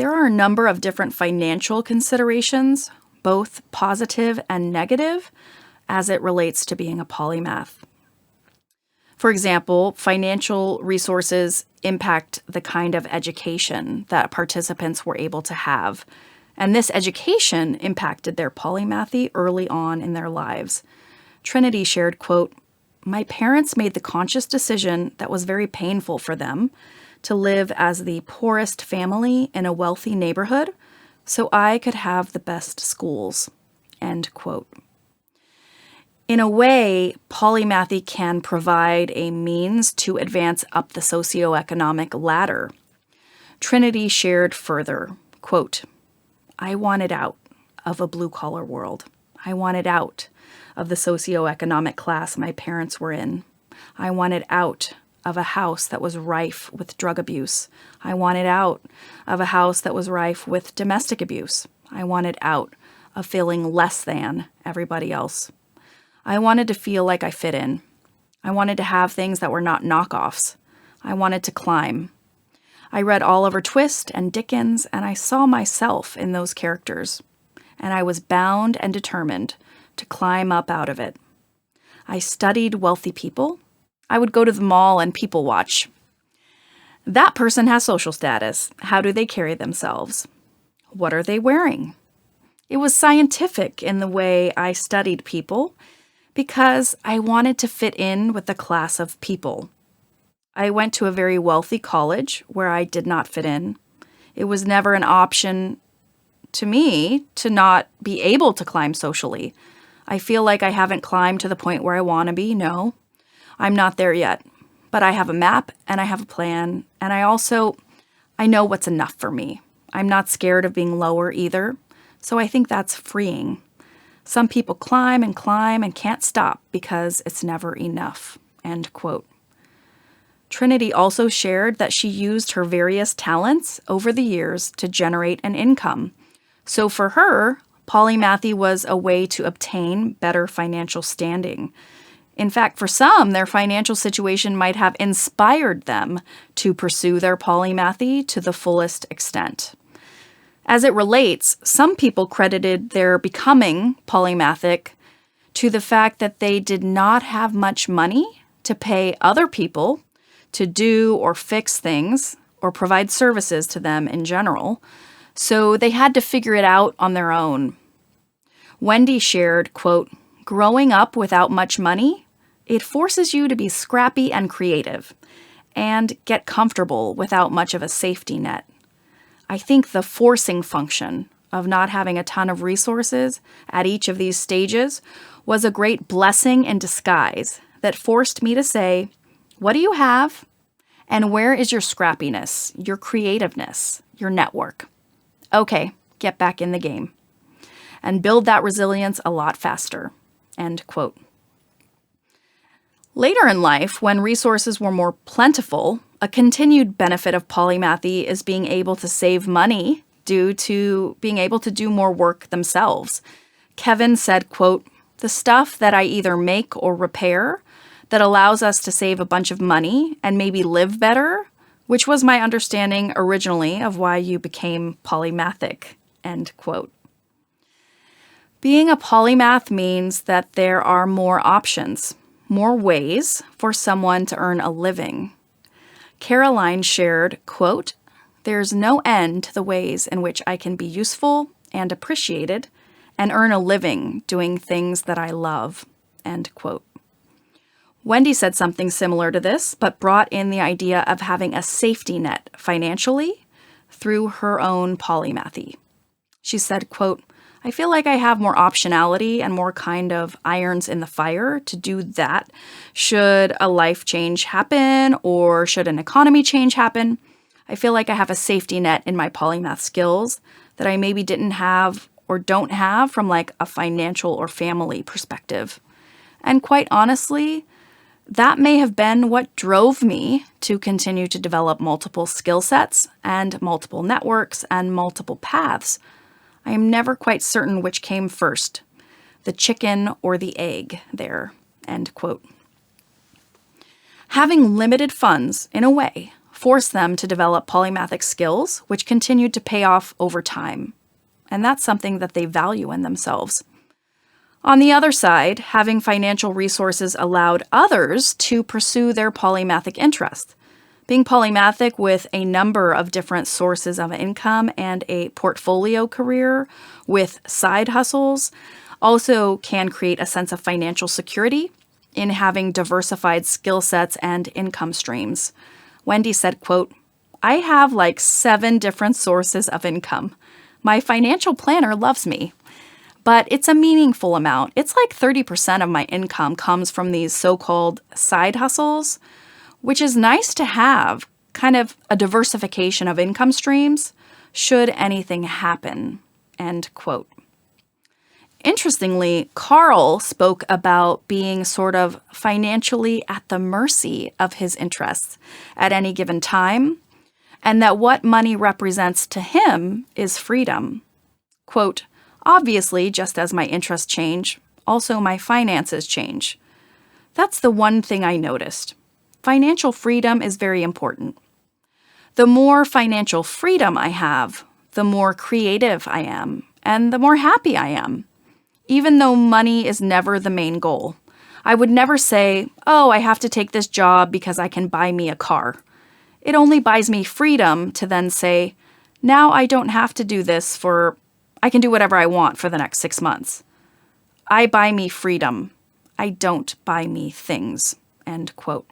There are a number of different financial considerations, both positive and negative, as it relates to being a polymath. For example, financial resources impact the kind of education that participants were able to have, and this education impacted their polymathy early on in their lives. Trinity shared, quote, "My parents made the conscious decision that was very painful for them to live as the poorest family in a wealthy neighborhood so I could have the best schools," end quote. In a way, polymathy can provide a means to advance up the socioeconomic ladder. Trinity shared further, quote, "I wanted out of a blue-collar world. I wanted out of the socioeconomic class my parents were in. I wanted out of a house that was rife with drug abuse. I wanted out of a house that was rife with domestic abuse. I wanted out of feeling less than everybody else. I wanted to feel like I fit in. I wanted to have things that were not knockoffs. I wanted to climb. I read Oliver Twist and Dickens, and I saw myself in those characters, and I was bound and determined to climb up out of it. I studied wealthy people. I would go to the mall and people watch. That person has social status. How do they carry themselves? What are they wearing? It was scientific in the way I studied people because I wanted to fit in with the class of people. I went to a very wealthy college where I did not fit in. It was never an option to me to not be able to climb socially. I feel like I haven't climbed to the point where I want to be. No, I'm not there yet. But I have a map and I have a plan, and I know what's enough for me. I'm not scared of being lower either, so I think that's freeing. Some people climb and can't stop because it's never enough," end quote. Trinity also shared that she used her various talents over the years to generate an income. So for her, polymathy was a way to obtain better financial standing. In fact, for some, their financial situation might have inspired them to pursue their polymathy to the fullest extent. As it relates, some people credited their becoming polymathic to the fact that they did not have much money to pay other people to do or fix things or provide services to them in general, so they had to figure it out on their own. Wendy shared, quote, "Growing up without much money, it forces you to be scrappy and creative and get comfortable without much of a safety net. I think the forcing function of not having a ton of resources at each of these stages was a great blessing in disguise that forced me to say, what do you have? And where is your scrappiness, your creativeness, your network? Okay, get back in the game and build that resilience a lot faster," end quote. Later in life, when resources were more plentiful, a continued benefit of polymathy is being able to save money due to being able to do more work themselves. Kevin said, quote, "The stuff that I either make or repair that allows us to save a bunch of money and maybe live better, which was my understanding originally of why you became polymathic," end quote. Being a polymath means that there are more options, more ways for someone to earn a living. Caroline shared, quote, "There's no end to the ways in which I can be useful and appreciated and earn a living doing things that I love," end quote. Wendy said something similar to this, but brought in the idea of having a safety net financially through her own polymathy. She said, quote, "I feel like I have more optionality and more kind of irons in the fire to do that should a life change happen or should an economy change happen. I feel like I have a safety net in my polymath skills that I maybe didn't have or don't have from like a financial or family perspective. And quite honestly, that may have been what drove me to continue to develop multiple skill sets and multiple networks and multiple paths. I am never quite certain which came first, the chicken or the egg there," end quote. Having limited funds, in a way, forced them to develop polymathic skills, which continued to pay off over time. And that's something that they value in themselves. On the other side, having financial resources allowed others to pursue their polymathic interests. Being polymathic with a number of different sources of income and a portfolio career with side hustles also can create a sense of financial security in having diversified skill sets and income streams. Wendy said, quote, "I have like 7 different sources of income. My financial planner loves me. But it's a meaningful amount. It's like 30% of my income comes from these so-called side hustles, which is nice to have, kind of a diversification of income streams should anything happen," end quote. Interestingly, Carl spoke about being sort of financially at the mercy of his interests at any given time, and that what money represents to him is freedom. Quote, "Obviously, just as my interests change, also my finances change. That's the one thing I noticed. Financial freedom is very important. The more financial freedom I have, the more creative I am, and the more happy I am. Even though money is never the main goal. I would never say, oh, I have to take this job because I can buy me a car. It only buys me freedom to then say, now I don't have to do this I can do whatever I want for the next 6 months. I buy me freedom. I don't buy me things," end quote.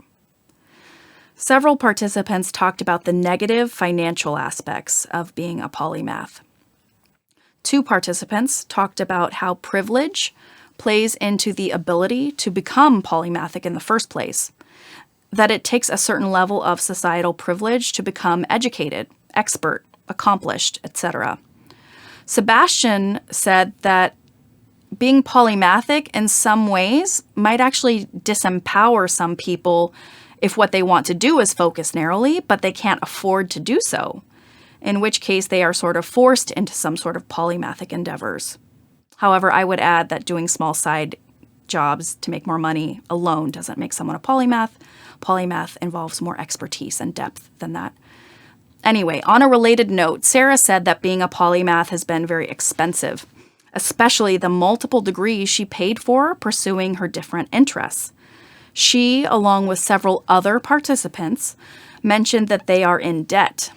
Several participants talked about the negative financial aspects of being a polymath. 2 participants talked about how privilege plays into the ability to become polymathic in the first place, that it takes a certain level of societal privilege to become educated, expert, accomplished, etc. Sebastian said that being polymathic in some ways might actually disempower some people if what they want to do is focus narrowly, but they can't afford to do so, in which case they are sort of forced into some sort of polymathic endeavors. However, I would add that doing small side jobs to make more money alone doesn't make someone a polymath. Polymath involves more expertise and depth than that. Anyway, on a related note, Sarah said that being a polymath has been very expensive, especially the multiple degrees she paid for pursuing her different interests. She, along with several other participants, mentioned that they are in debt.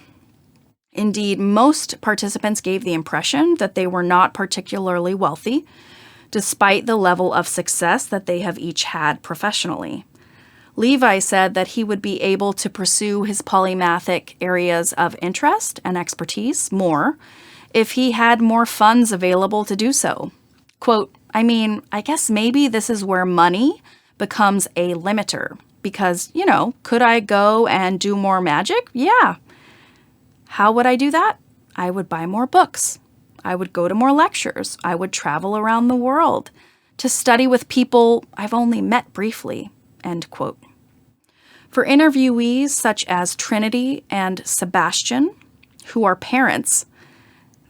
Indeed, most participants gave the impression that they were not particularly wealthy, despite the level of success that they have each had professionally. Levi said that he would be able to pursue his polymathic areas of interest and expertise more if he had more funds available to do so. Quote, I guess maybe this is where money becomes a limiter because, could I go and do more magic? Yeah. How would I do that? I would buy more books. I would go to more lectures. I would travel around the world to study with people I've only met briefly. End quote. For interviewees such as Trinity and Sebastian, who are parents,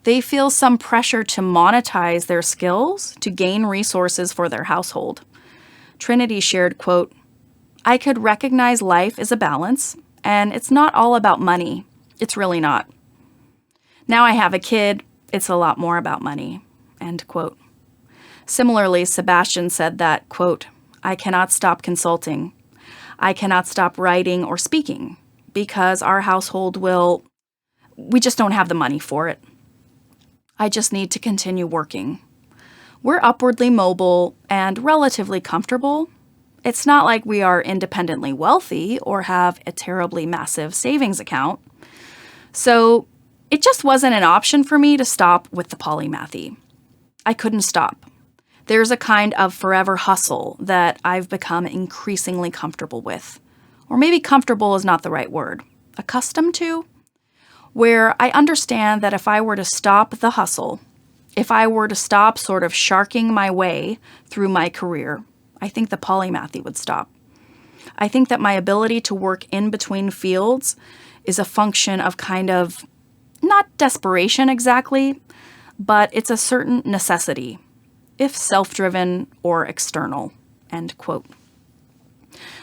they feel some pressure to monetize their skills to gain resources for their household. Trinity shared, quote, "I could recognize life is a balance, and it's not all about money. It's really not. Now I have a kid, it's a lot more about money." End quote. Similarly, Sebastian said that, quote, "I cannot stop consulting. I cannot stop writing or speaking because our household we just don't have the money for it. I just need to continue working. We're upwardly mobile and relatively comfortable. It's not like we are independently wealthy or have a terribly massive savings account. So it just wasn't an option for me to stop with the polymathy. I couldn't stop. There's a kind of forever hustle that I've become increasingly comfortable with. Or maybe comfortable is not the right word. Accustomed to? Where I understand that if I were to stop the hustle, if I were to stop sort of sharking my way through my career, I think the polymathy would stop. I think that my ability to work in between fields is a function of kind of, not desperation exactly, but it's a certain necessity, if self-driven or external." End quote.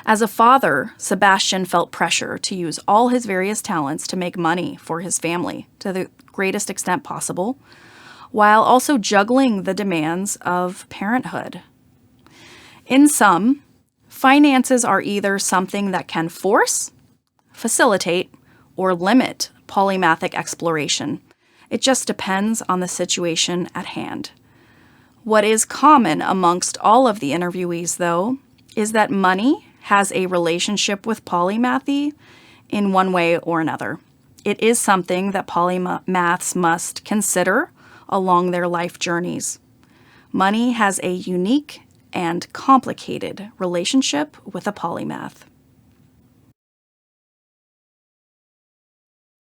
As a father, Sebastian felt pressure to use all his various talents to make money for his family to the greatest extent possible, while also juggling the demands of parenthood. In sum, finances are either something that can force, facilitate, or limit polymathic exploration. It just depends on the situation at hand. What is common amongst all of the interviewees, though, is that money has a relationship with polymathy in one way or another. It is something that polymaths must consider along their life journeys. Money has a unique and complicated relationship with a polymath.